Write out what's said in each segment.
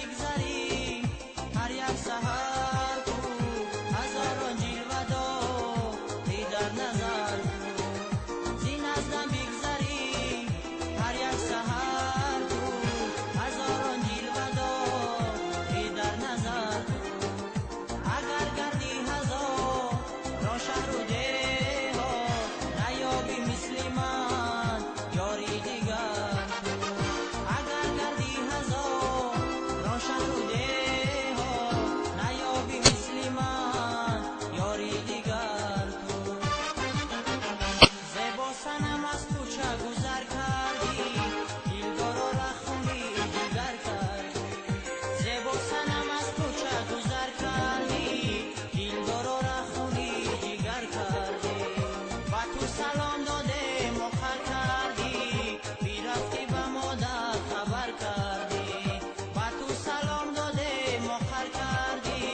بگذری هر یک سحر کو هزاران جلوه داری در نظر کو زین نزدم بگذری هر یک سحر کو هزاران جلوه داری در نظر کو اگر گردی هزار را شهر و ده ها نیابی مثل من یاری دیگر اگر گردی هزار را شهر و ده ها نیابی مثل من یاری دیگر تو زیبا سنم از کوچه گذر کردی دلدار و رخونی دیگر کردی زیبا سنم از کوچه گذر کردی دلدار و رخونی دیگر کردی با تو سلام داده مخر کردی بیرفتی به مادر خبر کردی با تو سلام داده مخر کردی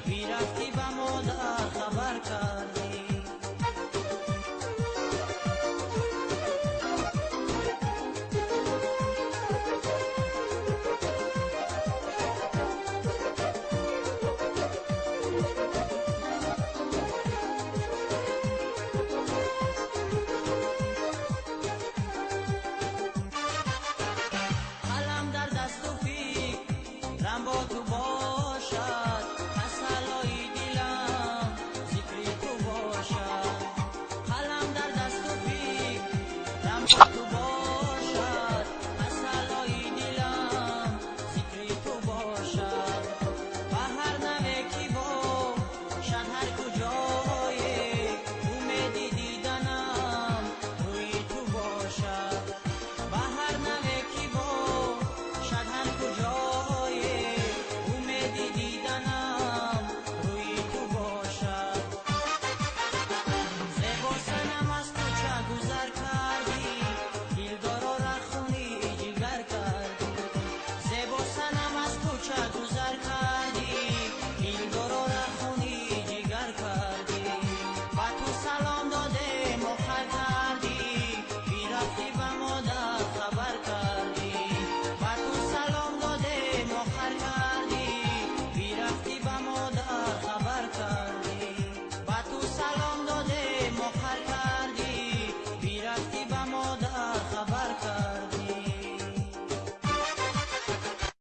بیرفتی به مادر خبر کردی قلم در دست و فکرم با تو باشد تسلای دلم ذکر تو باشد قلم در دست و فکرم با تو باشد تسلای دلم ذکر تو باشد و هر نوه کی باشد هر کجای امیدی دیدنم روی تو باشد و هر نوه کی باشد هر کجای امیدی دیدنم روی تو باشد زیبا سنم از کوچه گذر کردی دلدار و رخونی جگر کردی زیبا سنم از کوچه گذر کردی